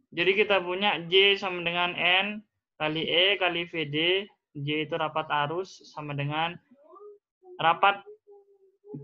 Jadi kita punya J sama dengan N kali E kali VD. J itu rapat arus sama dengan rapat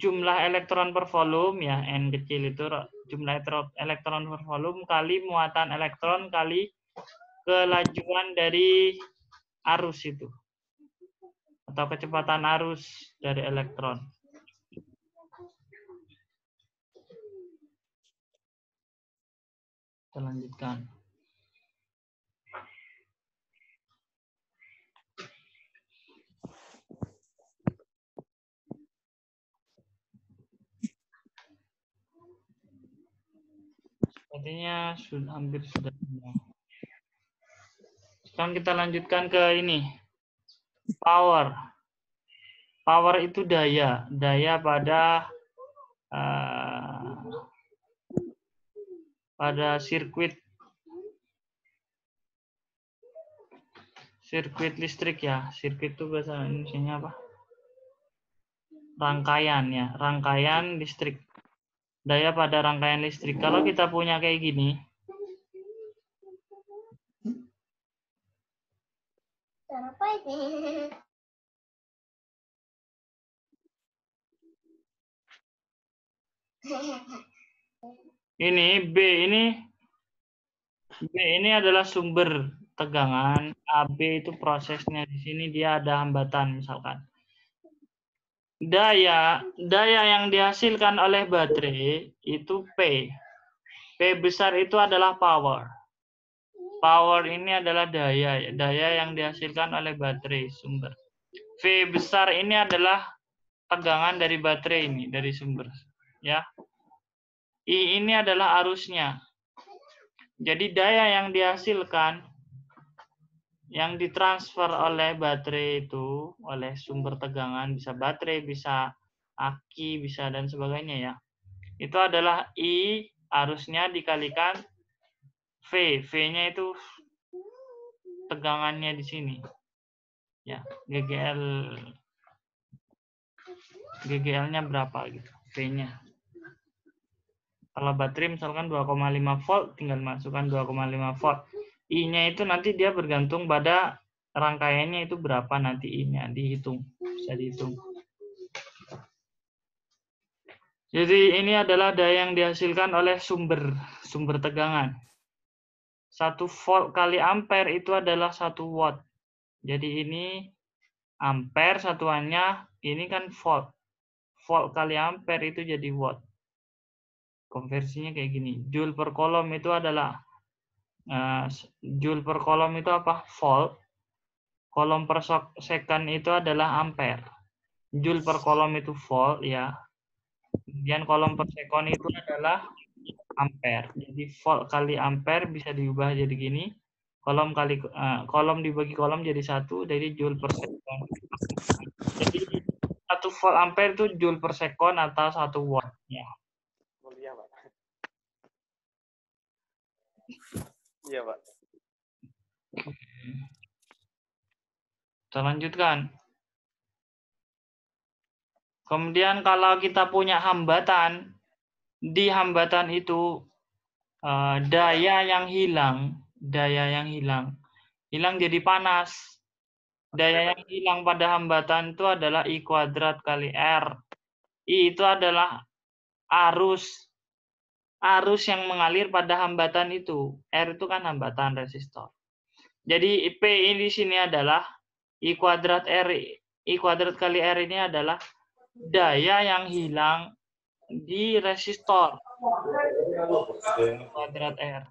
jumlah elektron per volume ya, N kecil itu jumlah elektron per volume kali muatan elektron kali kelajuan dari arus itu atau kecepatan arus dari elektron. Kita lanjutkan. Sepertinya hampir sudah. Sekarang kita lanjutkan ke ini. Power. Power itu daya. Daya pada sirkuit listrik ya. Sirkuit itu bahasa Indonesianya apa? Rangkaian ya. Rangkaian listrik. Daya pada rangkaian listrik. Kalau kita punya kayak gini. Apa ini? Ini B ini adalah sumber tegangan. AB itu prosesnya di sini dia ada hambatan misalkan. Daya yang dihasilkan oleh baterai itu P. P besar itu adalah power. Power ini adalah daya yang dihasilkan oleh baterai sumber. V besar ini adalah tegangan dari baterai ini, dari sumber. Ya. I ini adalah arusnya. Jadi daya yang dihasilkan, yang ditransfer oleh baterai itu, oleh sumber tegangan, bisa baterai, bisa aki, bisa dan sebagainya ya. Itu adalah I arusnya dikalikan V. V-nya itu tegangannya di sini. Ya, GGL-nya berapa gitu, V-nya. Kalau baterai misalkan 2,5 volt, tinggal masukkan 2,5 volt. I-nya itu nanti dia bergantung pada rangkaiannya itu berapa nanti I-nya, dihitung, bisa dihitung. Jadi ini adalah daya yang dihasilkan oleh sumber tegangan. 1 volt kali ampere itu adalah 1 watt. Jadi ini ampere satuannya, ini kan volt. Volt kali ampere itu jadi watt. Konversinya kayak gini. Joule per kolom itu adalah joule per kolom itu apa? Volt. Kolom per second itu adalah ampere. Joule per kolom itu volt ya. Kemudian kolom per second itu adalah ampere. Jadi volt kali ampere bisa diubah jadi gini. Kolom dibagi kolom jadi 1, jadi joule per second. Jadi 1 volt ampere itu joule per second atau 1 watt ya. Mulia, Pak. Iya, Pak. Kita lanjutkan. Kemudian kalau kita punya hambatan, di hambatan itu daya yang hilang jadi panas. Daya yang hilang pada hambatan itu adalah I kuadrat kali R. I itu adalah arus yang mengalir pada hambatan itu. R itu kan hambatan resistor. Jadi P ini di sini adalah I kuadrat R. I kuadrat kali R ini adalah daya yang hilang di resistor kuadrat R.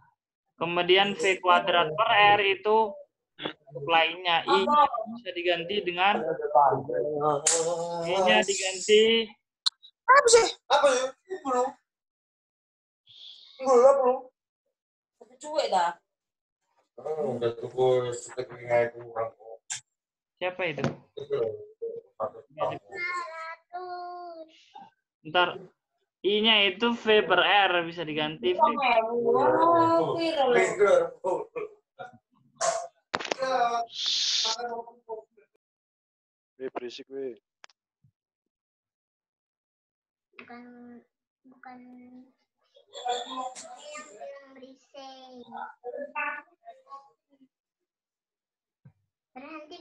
Kemudian V kuadrat per R itu lainnya. I-nya bisa diganti dengan I-nya diganti Apa sih? Apa ya? Belum. Belum. Tapi cuek dah. Udah tunggu setengah kurang. siapa itu? Ntar I-nya itu V per R bisa diganti V. Berisik, we. Bukan yang berisik.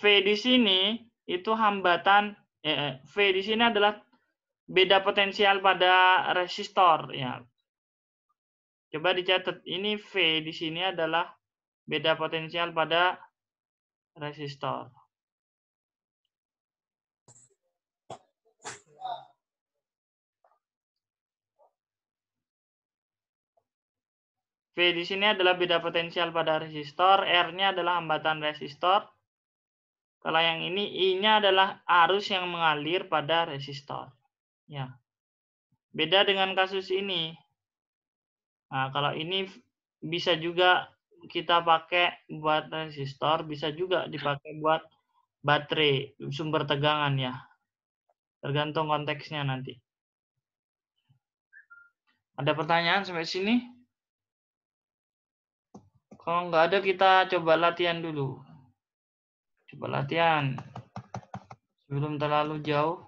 V di sini itu hambatan, V di sini adalah beda potensial pada resistor ya. Coba dicatat, ini V di sini adalah beda potensial pada resistor. V di sini adalah beda potensial pada resistor, R-nya adalah hambatan resistor. Kalau yang ini I-nya adalah arus yang mengalir pada resistor. Ya. Beda dengan kasus ini. Nah, kalau ini bisa juga kita pakai buat resistor, bisa juga dipakai buat baterai, sumber tegangan ya. Tergantung konteksnya nanti. Ada pertanyaan sampai sini? Kalau nggak ada, kita coba latihan dulu. Coba latihan. Sebelum terlalu jauh.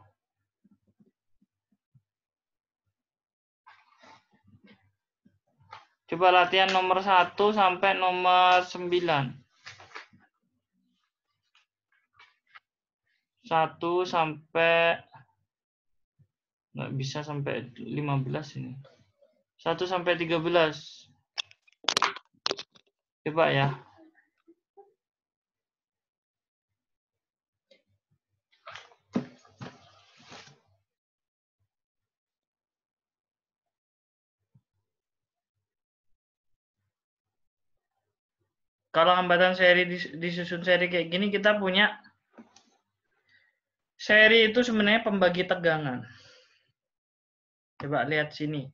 Coba latihan nomor 1 sampai nomor 9. 1 sampai, nggak bisa sampai 15 ini. 1 sampai 13. Coba ya. Kalau hambatan seri disusun seri kayak gini, kita punya seri itu sebenarnya pembagi tegangan. Coba lihat sini.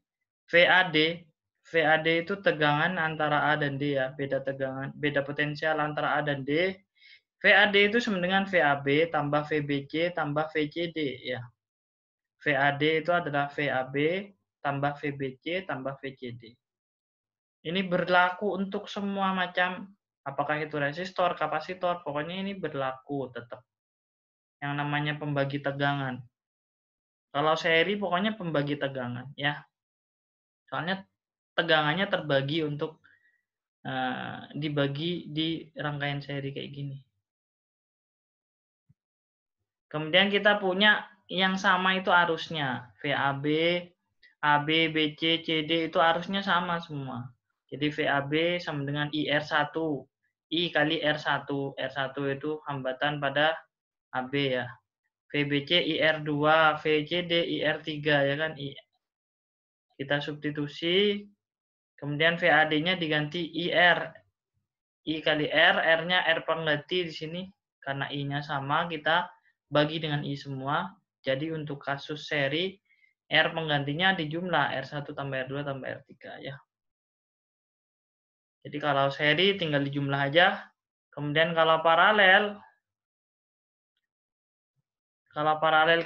VAD itu tegangan antara A dan D ya, beda tegangan, beda potensial antara A dan D. VAD itu sama dengan VAB tambah VBC tambah VCD ya. VAD itu adalah VAB tambah VBC tambah VCD. Ini berlaku untuk semua macam, apakah itu resistor, kapasitor, pokoknya ini berlaku tetap. Yang namanya pembagi tegangan. Kalau seri pokoknya pembagi tegangan ya. Soalnya tegangannya terbagi untuk dibagi di rangkaian seri kayak gini. Kemudian kita punya yang sama itu arusnya. VAB, AB, BC, CD itu arusnya sama semua. Jadi VAB sama dengan IR1. I kali R1. R1 itu hambatan pada AB ya. VBC IR2, VCD IR3 ya kan. Kita substitusi. Kemudian VAD-nya diganti IR. I kali R, R-nya R pengganti di sini. Karena I-nya sama, kita bagi dengan I semua. Jadi untuk kasus seri, R penggantinya dijumlah R1 tambah R2 tambah R3 ya. Jadi kalau seri tinggal dijumlah aja. Kemudian kalau paralel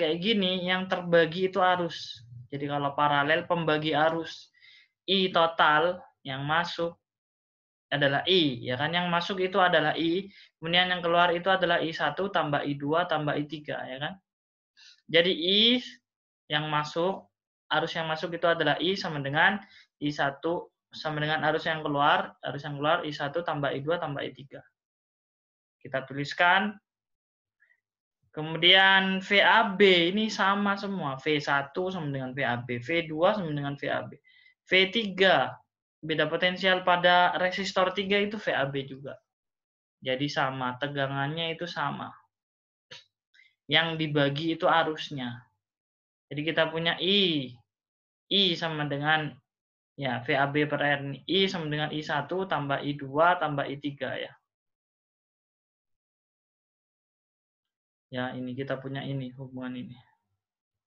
kayak gini, yang terbagi itu arus. Jadi kalau paralel pembagi arus, I total yang masuk adalah I, ya kan, yang masuk itu adalah I, kemudian yang keluar itu adalah I1 tambah I2 tambah I3 ya kan. Jadi I yang masuk, arus yang masuk itu adalah I sama dengan I1 sama dengan arus yang keluar I1 tambah I2 tambah I3. Kita tuliskan. Kemudian VAB ini sama semua, V1 sama dengan VAB, V2 sama dengan VAB. V3 beda potensial pada resistor 3 itu VAB juga. Jadi sama, tegangannya itu sama. Yang dibagi itu arusnya. Jadi kita punya I sama dengan ya VAB per R. I sama dengan I1 tambah I2 tambah I3 ya. Ya, ini kita punya ini hubungan ini.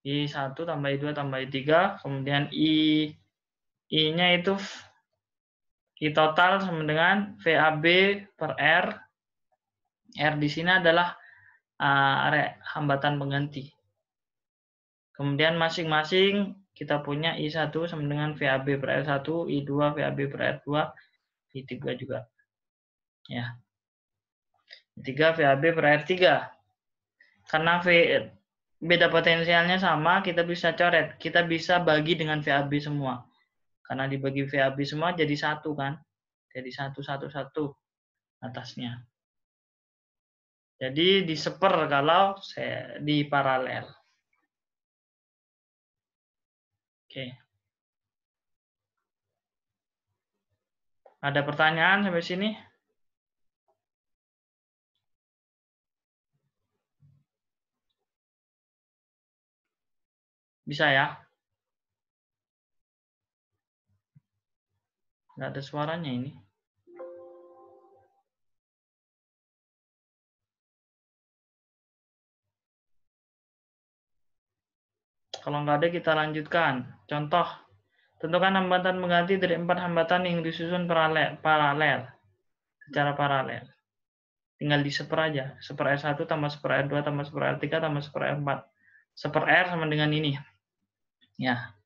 I1 tambah I2 tambah I3, kemudian I-nya itu I total sama dengan VAB per R. R di sini adalah hambatan pengganti. Kemudian masing-masing kita punya I1 sama dengan VAB per R1, I2 VAB per R2, I3 juga. Ya. I3 VAB per R3. Karena beda potensialnya sama, kita bisa coret. Kita bisa bagi dengan VAB semua. Karena dibagi VAB semua jadi satu kan. Jadi 1, 1, 1 atasnya. Jadi diseper kalau di paralel. Oke. Ada pertanyaan sampai sini? Bisa ya? Nggak ada suaranya ini. Kalau nggak ada kita lanjutkan. Contoh, tentukan hambatan pengganti dari 4 hambatan yang disusun paralel. Secara paralel. Tinggal diseper aja. Seper R1 tambah seper R2 tambah seper R3 tambah seper R4. Seper R sama dengan ini. Ya.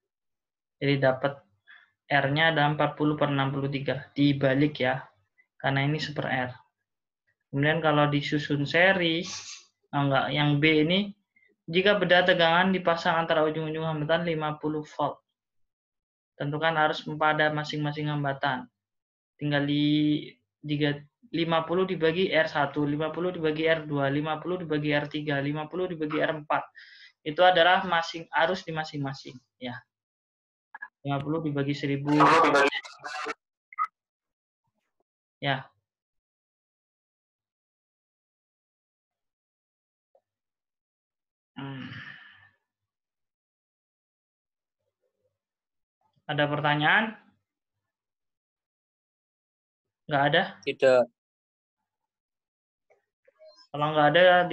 Jadi dapat R-nya ada 40/63. Dibalik ya. Karena ini seper R. Kemudian kalau disusun seri, yang B ini, jika beda tegangan dipasang antara ujung-ujung hambatan 50 volt. Tentukan arus pada masing-masing hambatan. Tinggal di 50 dibagi R1, 50 dibagi R2, 50 dibagi R3, 50 dibagi R4. Itu adalah arus di masing-masing. Ya. 50 dibagi 1000. Ya. Ada pertanyaan? Nggak ada? Tidak. Kalau nggak ada